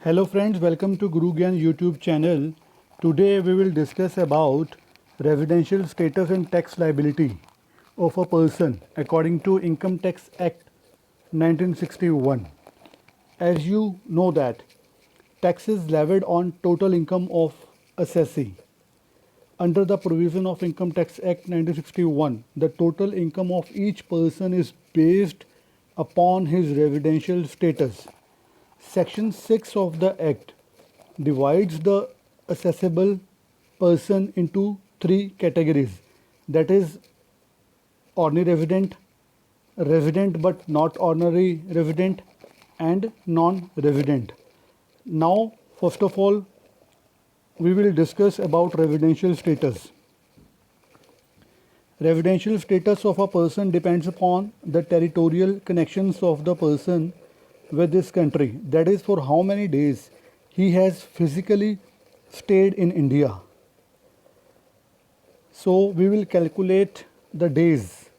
Hello friends, welcome to Guru Gyan YouTube channel. Today we will discuss about residential status and tax liability of a person according to Income Tax Act 1961. As you know that taxes levied on total income of assessee. Under the provision of Income Tax Act 1961, the total income of each person is based upon his residential status. Section 6 of the Act divides the assessable person into three categories, that is, ordinary resident, resident but not ordinary resident, and non resident. Now, first of all, we will discuss about residential status. Residential status of a person depends upon the territorial connections of the person with this country, that is, for how many days he has physically stayed in India. So we will calculate the days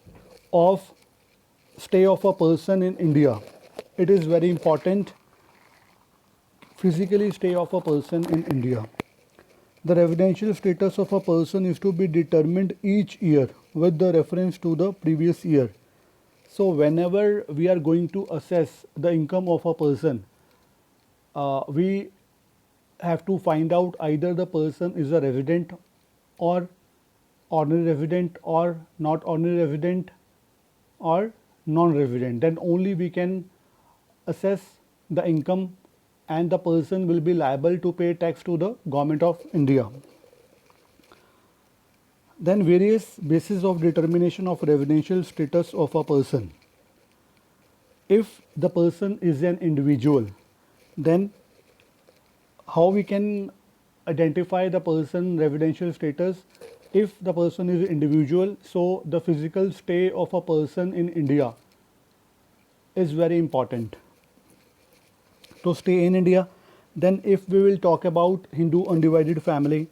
of stay of a person in India. It is very important, physically stay of a person in India. The residential status of a person is to be determined each year with the reference to the previous year. So whenever we are going to assess the income of a person, we have to find out either the person is a resident or ordinary resident or not ordinary resident or non-resident. Then only we can assess the income and the person will be liable to pay tax to the government of India. Then various bases of determination of residential status of a person. If the person is an individual, then how we can identify the person residential status? If the person is individual, so the physical stay of a person in India is very important to stay in India. Then if we will talk about Hindu undivided family,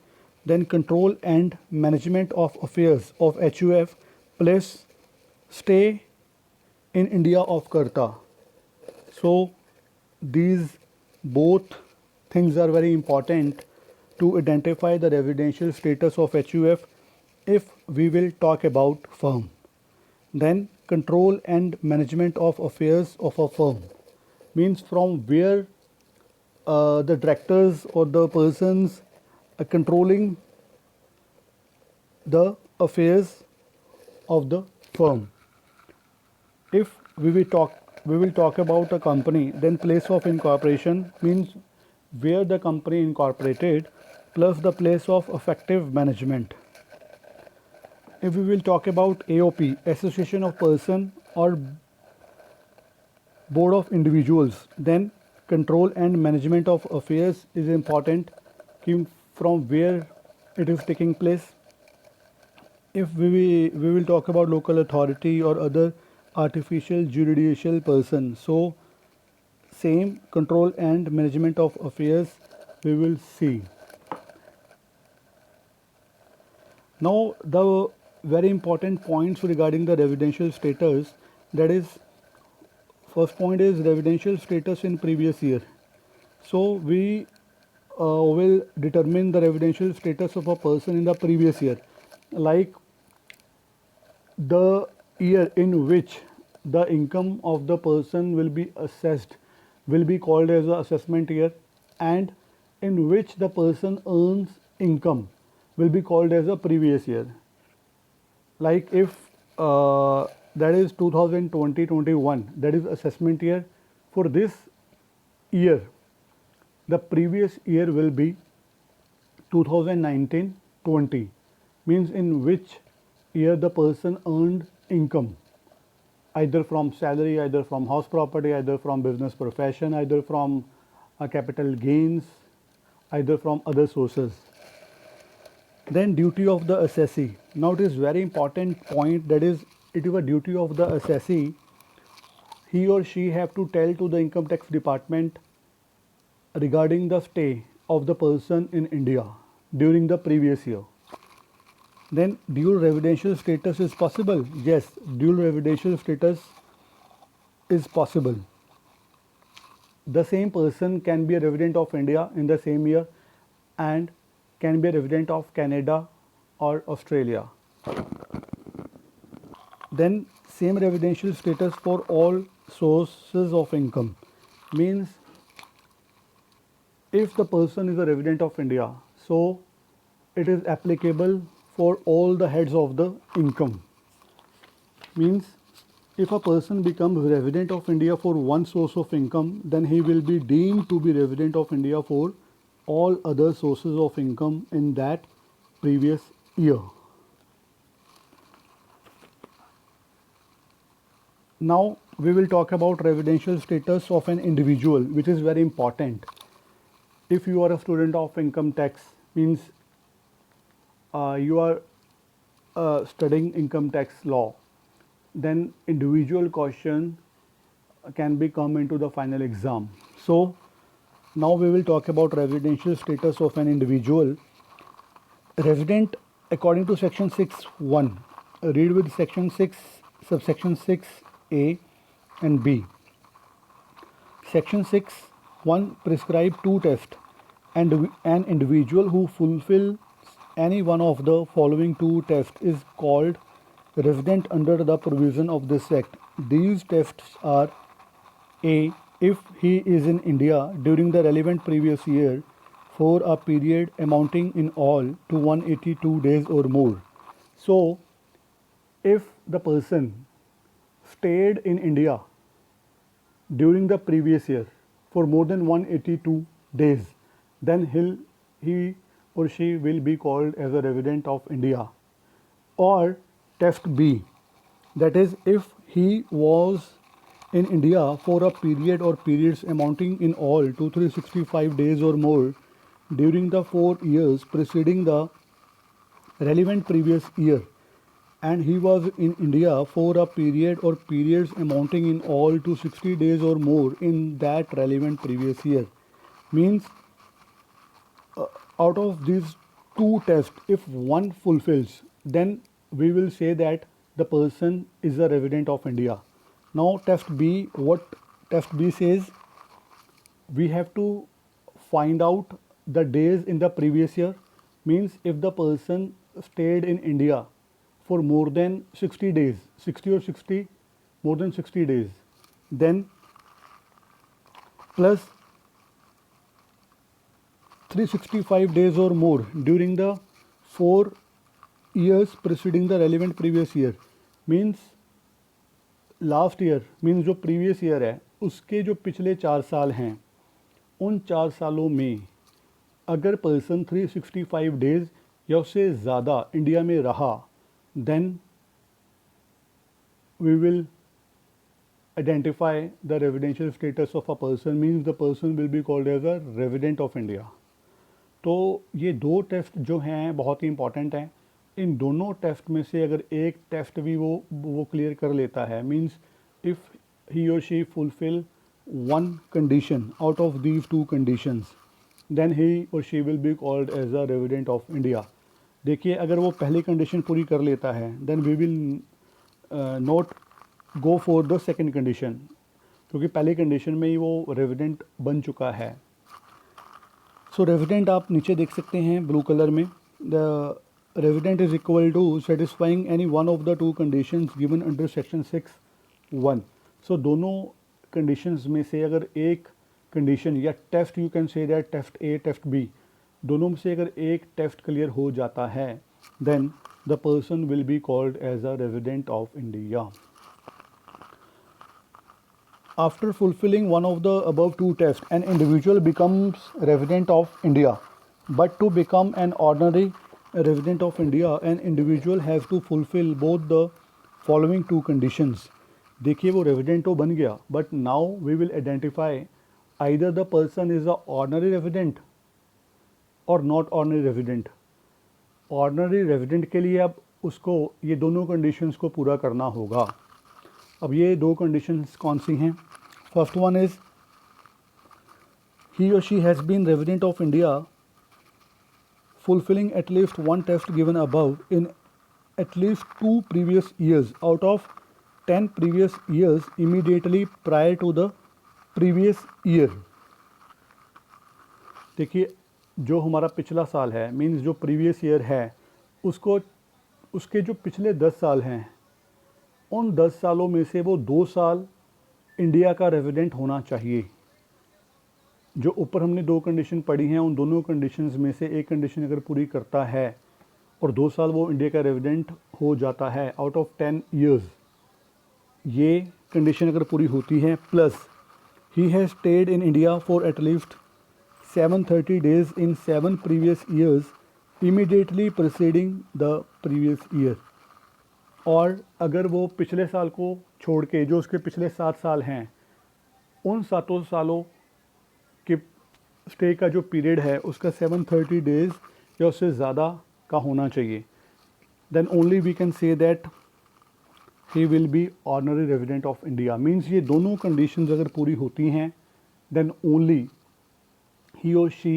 then control and management of affairs of HUF place stay in India of Karta. So these both things are very important to identify the residential status of HUF if we will talk about firm. Then control and management of affairs of a firm means from where the directors or the persons are controlling the affairs of the firm. If we will talk about a company, then place of incorporation means where the company incorporated plus the place of effective management. If we will talk about AOP, association of person or board of individuals, then control and management of affairs is important, from where it is taking place. If we will talk about local authority or other artificial judicial person, so same control and management of affairs we will see. Now the very important points regarding the residential status, that is, first point is residential status in previous year. So we will determine the residential status of a person in the previous year, like the year in which the income of the person will be assessed will be called as the assessment year, and in which the person earns income will be called as a previous year. Like if that is 2020-21, that is assessment year, for this year the previous year will be 2019-20, means in which year the person earned income either from salary, either from house property, either from business profession, either from capital gains, either from other sources. Then duty of the assessee. Now it is very important point, that is, it is a duty of the assessee. He or she have to tell to the income tax department regarding the stay of the person in India during the previous year. Then dual residential status is possible. Yes, dual residential status is possible. the same person can be a resident of India in the same year and can be a resident of Canada or Australia. Then same residential status for all sources of income means if the person is a resident of India, so it is applicable for all the heads of the income. Means if a person becomes resident of India for one source of income, then he will be deemed to be resident of India for all other sources of income in that previous year. Now we will talk about residential status of an individual, which is very important. If you are a student of income tax, means you are studying income tax law, then individual question can be come into the final exam. So now we will talk about residential status of an individual. Resident according to section 6(1), read with section 6 subsection 6a and b. Section 6(1) prescribe two tests, and an individual who fulfills any one of the following two tests is called resident under the provision of this act. These tests are: A. If he is in India during the relevant previous year for a period amounting in all to 182 days or more. So, if the person stayed in India during the previous year for more than 182 days, then he or she will be called as a resident of India. Or test B, that is, if he was in India for a period or periods amounting in all to 365 days or more during the 4 years preceding the relevant previous year, and he was in India for a period or periods amounting in all to 60 days or more in that relevant previous year. Means out of these two tests, if one fulfills, then we will say that the person is a resident of India. Now test B, what test B says, we have to find out the days in the previous year. Means if the person stayed in India for more than 60 days, 60 or 60, more than 60 days, then plus 365 days or more during the 4 years preceding the relevant previous year. Means last year means जो previous year है उसके जो पिछले 4 साल हैं, उन 4 सालों में अगर पर्सन 365 डेज या उससे ज़्यादा इंडिया में रहा, then we will identify the residential status of a person. Means the person will be called as a resident of India. तो ये दो टेस्ट जो हैं बहुत ही इंपॉर्टेंट हैं. इन दोनों टेस्ट में से अगर एक टेस्ट भी वो क्लियर कर लेता है, means if he or she fulfil one condition out of these two conditions, then he or she will be called as a resident of India. देखिए अगर वो पहली कंडीशन पूरी कर लेता है, then we will not go for the second condition, क्योंकि पहली कंडीशन में ही वो रेजिडेंट बन चुका है. सो रेजिडेंट आप नीचे देख सकते हैं ब्लू कलर में. The resident is equal to satisfying any one of the two conditions given under section 6(1). So दोनों conditions में से अगर एक condition या test, you can say that test A, test B, दोनों में से अगर एक test clear हो जाता है, then the person will be called as a resident of India. After fulfilling one of the above two tests, an individual becomes resident of India. But to become an ordinary resident of India, an individual has to fulfill both the following two conditions. देखिए वो resident तो बन गया, but now we will identify either the person is a ordinary resident or not ordinary resident. Ordinary resident के लिए अब उसको ये दोनों conditions को पूरा करना होगा. अब ये दो conditions कौन सी हैं? First one is he or she has been resident of India fulfilling at least one test given above in at least 2 previous years out of 10 previous years immediately prior to the previous year, देखिए जो हमारा पिछला साल है means जो previous year है उसको, उसके जो पिछले 10 साल हैं उन 10 सालों में से वो 2 साल इंडिया का रेजिडेंट होना चाहिए। जो ऊपर हमने 2 कंडीशन पढ़ी हैं उन दोनों कंडीशंस में से एक कंडीशन अगर पूरी करता है और 2 साल वो इंडिया का रेजिडेंट हो जाता है आउट ऑफ 10 ईयर्स, ये कंडीशन अगर पूरी होती है, plus he has state in India for at least 730 days in 7 previous years immediately preceding the previous year, और अगर वो पिछले साल को छोड़ के जो उसके पिछले 7 साल हैं उन 7 सालों के स्टे का जो पीरियड है उसका 730 days या उससे ज़्यादा का होना चाहिए, then only we can say that he will be ordinary resident of India. Means ये दोनों कंडीशंस अगर पूरी होती हैं then only he or she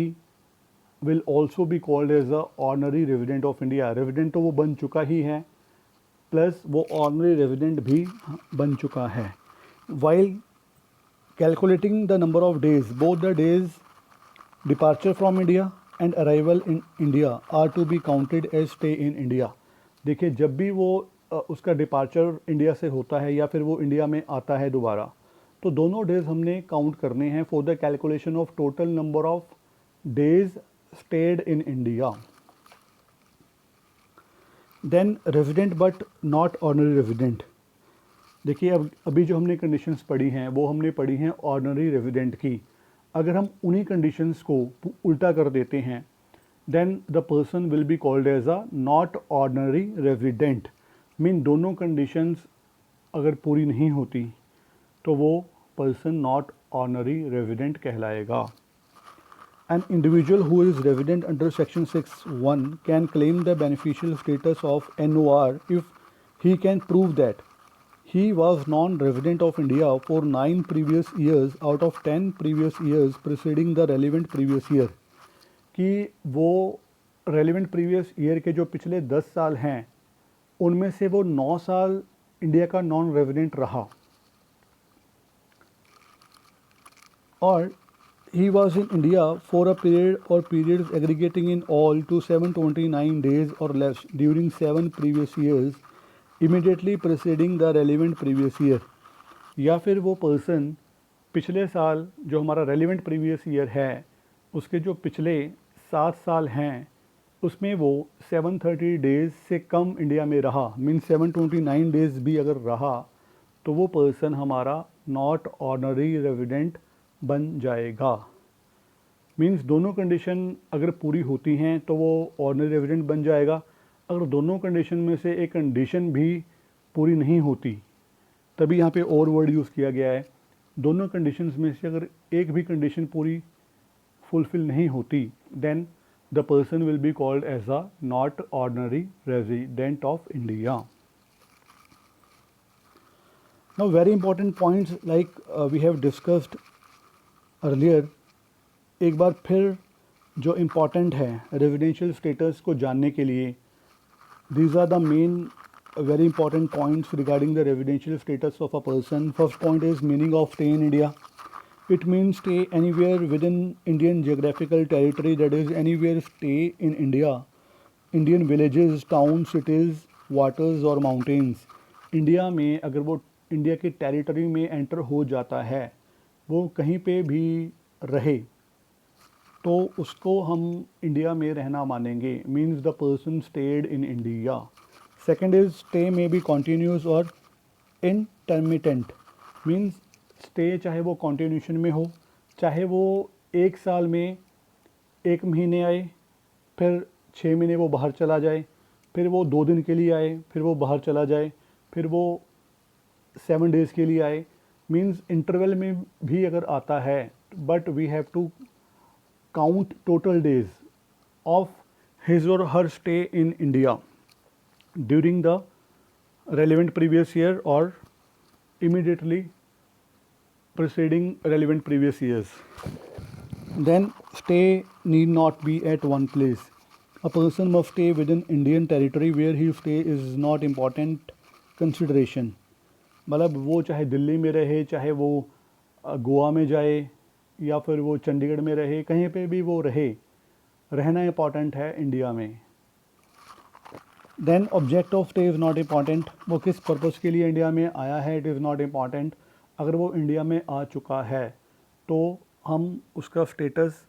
will also be called as a ordinary resident of India। Resident तो वो बन चुका ही है प्लस वो ऑर्डनरी रेजिडेंट भी बन चुका है। While calculating the number of days, both the days departure from India and arrival in India are to be counted as stay in India. देखिए जब भी वो उसका डिपार्चर इंडिया से होता है या फिर वो इंडिया में आता है दोबारा, तो दोनों डेज हमने काउंट करने हैं for the calculation of total number of days stayed in India. Then resident but not ordinary resident, देखिए अब अभी जो हमने कंडीशंस पढ़ी हैं वो हमने पढ़ी हैं ऑर्डनरी रेजिडेंट की। अगर हम उन्हीं कंडीशंस को उल्टा कर देते हैं then the person will be called as a not ordinary resident. Mean दोनों कंडीशंस अगर पूरी नहीं होती तो वो पर्सन नॉट ऑर्डनरी रेजिडेंट कहलाएगा। An individual who is resident under section 6(1) can claim the beneficial status of NOR if he can prove that he was non resident of India for 9 previous years out of 10 previous years preceding the relevant previous year, कि वो relevant previous year के जो पिछले 10 साल हैं उनमें से वो 9 साल इंडिया का नॉन रेजिडेंट रहा, और he was in India for a period or periods aggregating in all to 729 days or less during 7 previous years immediately preceding the relevant previous year। या फिर वो पर्सन पिछले साल जो हमारा रेलिवेंट प्रीवियस ईयर है उसके जो पिछले 7 साल हैं उसमें वो 730 डेज़ से कम इंडिया में रहा, मीन 729 डेज़ भी अगर रहा तो वो पर्सन हमारा नॉट ऑर्डनरी रेजिडेंट बन जाएगा। मीन्स दोनों कंडीशन अगर पूरी होती हैं तो वो ऑर्डनरी रेजिडेंट बन जाएगा। अगर दोनों कंडीशन में से एक कंडीशन भी पूरी नहीं होती, तभी यहाँ पे और वर्ड यूज़ किया गया है। दोनों कंडीशंस में से अगर एक भी कंडीशन पूरी फुलफिल नहीं होती then the person will be called as a not ordinary resident of India. Now very important points like we have discussed earlier, एक बार फिर जो इम्पॉर्टेंट है रेजिडेंशियल स्टेटस को जानने के लिए, these are the main very important points regarding the residential status of a person. First point is meaning of stay in India. It means stay anywhere within Indian geographical territory, that is anywhere stay in India, Indian villages, town, cities, waters और mountains. India में अगर वो India के territory में enter हो जाता है, वो कहीं पे भी रहे तो उसको हम इंडिया में रहना मानेंगे, means the person state in India. Second is stay में बी कॉन्टीन्यूस और इंटरमिटेंट, मीन्स स्टे चाहे वो कॉन्टिन्यूशन में हो, चाहे वो 1 साल में 1 महीने आए, फिर 6 महीने वो बाहर चला जाए, फिर वो 2 दिन के लिए आए, फिर वो बाहर चला जाए, फिर वो 7 डेज़ के लिए आए, मीन्स इंटरवल में भी अगर आता है, but we have to count total days of his or her stay in India during the relevant previous year or immediately preceding relevant previous years. Then stay need not be at one place. A person must stay within Indian territory where he stay is not important consideration. मतलब वो चाहे दिल्ली में रहे, चाहे वो गोवा में जाए या फिर वो चंडीगढ़ में रहे, कहीं पे भी वो रहे, रहना इम्पॉर्टेंट है इंडिया में। Then object of stay is not important, वो किस पर्पज़ के लिए इंडिया में आया है, इट इज़ नॉट इम्पॉर्टेंट। अगर वो इंडिया में आ चुका है तो हम उसका स्टेटस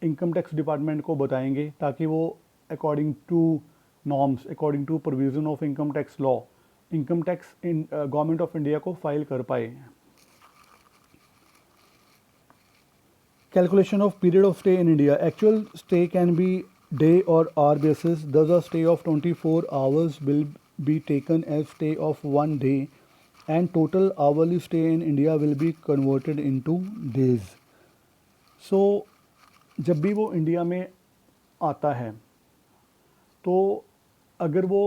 इनकम टैक्स डिपार्टमेंट को बताएंगे ताकि वो according to norms, according to provision of income tax law, income tax government of India को फाइल कर पाए। Calculation of period of stay in India. Actual stay can be day or hour basis. Thus, a stay of 24 hours will be taken as stay of 1 day, and total hourly stay in India will be converted into days. So, जब भी वो India में आता है तो अगर वो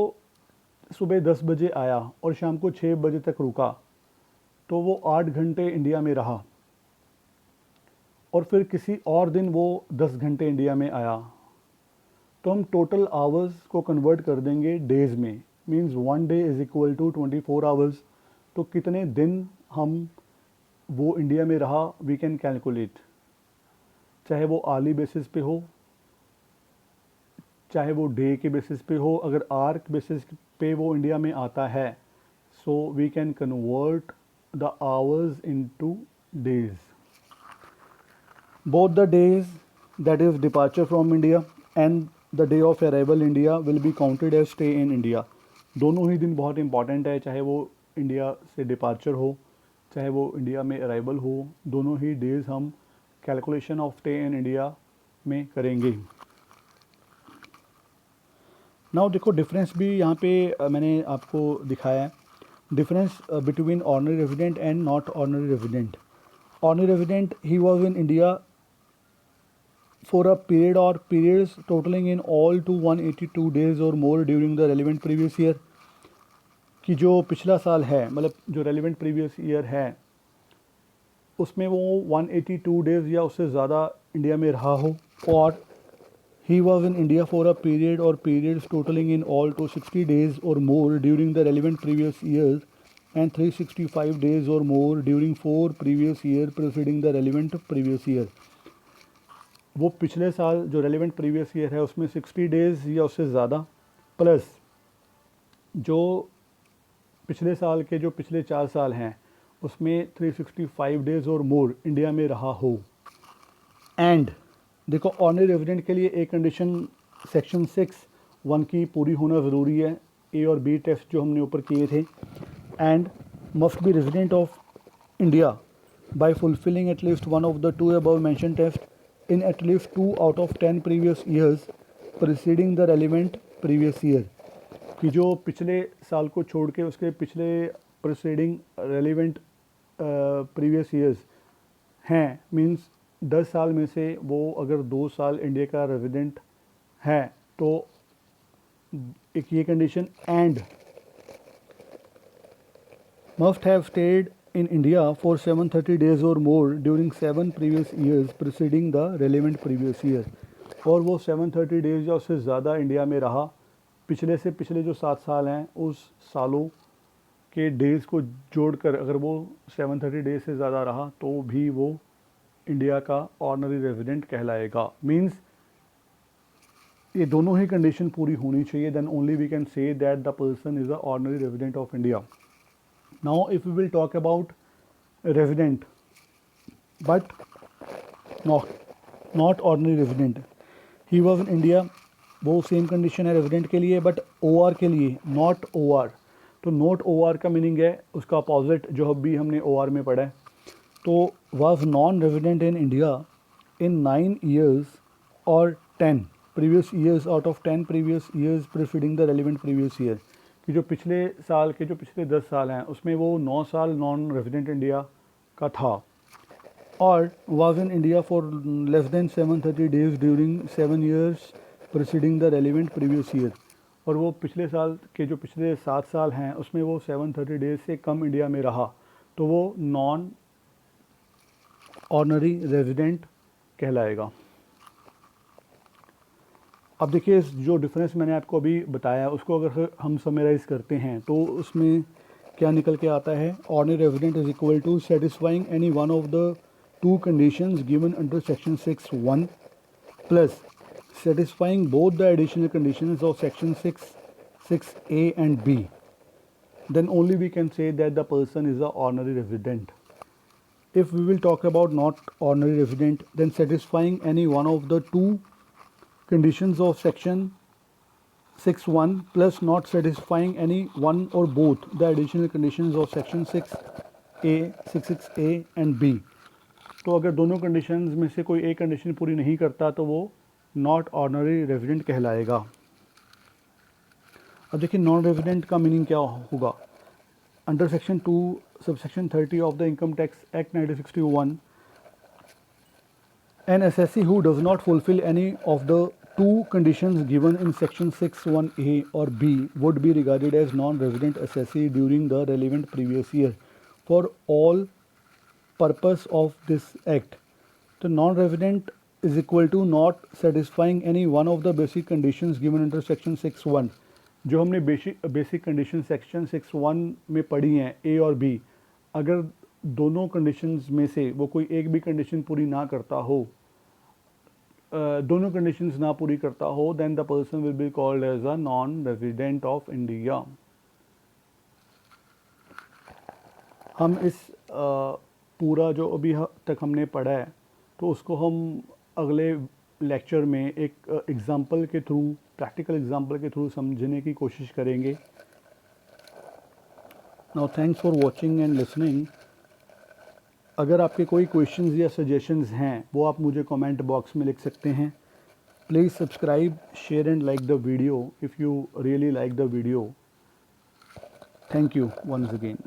सुबह 10 बजे आया और शाम को 6 बजे तक रुका तो वो 8 घंटे इंडिया में रहा, और फिर किसी और दिन वो 10 घंटे इंडिया में आया, तो हम टोटल आवर्स को कन्वर्ट कर देंगे डेज़ में। Means 1 day is equal to 24 hours. तो कितने दिन हम वो इंडिया में रहा वी कैन कैलकुलेट, चाहे वो आर्ली बेसिस पे हो, चाहे वो डे के बेसिस पे हो। अगर आवर बेसिस पे वो इंडिया में आता है so we can convert the hours into days. Both the days, that is departure from India and the day of arrival India, will be counted as stay in India. दोनों ही दिन बहुत important है, चाहे वो India से departure हो चाहे वो इंडिया में अराइवल हो, दोनों ही डेज हम calculation of stay in India में करेंगे। नाउ देखो डिफरेंस भी यहाँ पे मैंने आपको दिखाया है, difference between ordinary resident and not ordinary resident. Ordinary resident he was in India for a period or periods totaling in all to 182 days or more during the relevant previous year, कि जो पिछला साल है मतलब जो relevant previous year है उसमें वो 182 डेज़ या उससे ज़्यादा इंडिया में रहा हो, or he was in India for a period or periods totalling in all to 60 days or more during the relevant previous years and 365 days or more during 4 previous year preceding the relevant previous year. वो पिछले साल जो relevant previous year है उसमें 60 days या उससे ज़्यादा, plus जो पिछले साल के जो पिछले 4 साल हैं उसमें 365 डेज़ और मोर इंडिया में रहा हो। एंड देखो ऑनरी रेजिडेंट के लिए एक कंडीशन सेक्शन 6(1) की पूरी होना ज़रूरी है, ए और बी टेस्ट जो हमने ऊपर किए थे। And must be resident of India by fulfilling at least one of the 2 above mention test in at least 2 out of 10 previous years preceding the relevant previous year, कि जो पिछले साल को छोड़ के उसके पिछले preceding relevant previous years हैं, मींस 10 साल में से वो अगर 2 साल इंडिया का रेजिडेंट है तो एक ये condition, and must have stayed in India for 730 days or more during 7 previous years preceding the relevant previous year, और वो 730 डेज़ या उससे ज़्यादा इंडिया में रहा पिछले से पिछले जो 7 साल हैं उस सालों के डेज़ को जोड़कर अगर वो 730 डेज़ से ज़्यादा रहा तो भी वो इंडिया का ऑर्डिनरी रेजिडेंट कहलाएगा। मींस ये दोनों ही कंडीशन पूरी होनी चाहिए, then only we can say that the person is a ordinary resident of India. Now if we will talk about resident but not ordinary resident, he was in India, वो same condition है resident के लिए, but OR के लिए not OR। तो not OR का meaning है उसका अपोजिट जो अभी हमने OR में पढ़ा है। तो was non resident in India in 9 years और 10 previous years out of 10 previous years preceding the relevant previous year, कि जो पिछले साल के जो पिछले 10 साल हैं उसमें वो 9 साल नॉन रेजिडेंट इंडिया का था, और was in India for less than 730 days during 7 years preceding the relevant previous year, और वो पिछले साल के जो पिछले 7 साल हैं उसमें वो 730 डेज से कम इंडिया में रहा, तो वो नॉन ऑर्डिनरी रेजिडेंट कहलाएगा। अब देखिए जो डिफरेंस मैंने आपको अभी बताया उसको अगर हम समराइज़ करते हैं तो उसमें क्या निकल के आता है, ordinary resident is equal to satisfying any one of the two conditions given under section 6(1) plus satisfying both the additional conditions of section 6(a) and b, then only we can say that the person is an ordinary resident. If we will talk about not ordinary resident, then satisfying any one of the two conditions of section 6(1) plus not satisfying any one or both the additional conditions of section 6(a) and b. तो अगर दोनों conditions में से कोई एक condition पूरी नहीं करता तो वो नॉट ऑर्डिनरी रेजिडेंट कहलाएगा। अब देखिए नॉन रेजिडेंट का मीनिंग क्या होगा। Under section 2 subsection 30 of the income tax act 1961, an assessee who does not fulfill any of the two conditions given in section 6(1)(a) or b would be regarded as non-resident assessee during the relevant previous year for all purpose of this act. तो non-resident is equal to not satisfying any one of the basic conditions given under section 6(1). जो हमने basic condition section 6(1) में पढ़ी हैं ए और B, अगर दोनों conditions में से वो कोई एक भी कंडीशन पूरी ना करता हो, दोनों कंडीशंस ना पूरी करता हो, then the person will be called as a non resident of India. हम इस पूरा जो अभी तक हमने पढ़ा है तो उसको हम अगले लेक्चर में एक एग्ज़ाम्पल के थ्रू, प्रैक्टिकल एग्ज़ाम्पल के थ्रू समझने की कोशिश करेंगे। Now thanks for watching and listening. अगर आपके कोई क्वेश्चंस या सजेशंस हैं वो आप मुझे कमेंट बॉक्स में लिख सकते हैं। Please subscribe, share and like the video if you really like the video. Thank you once again.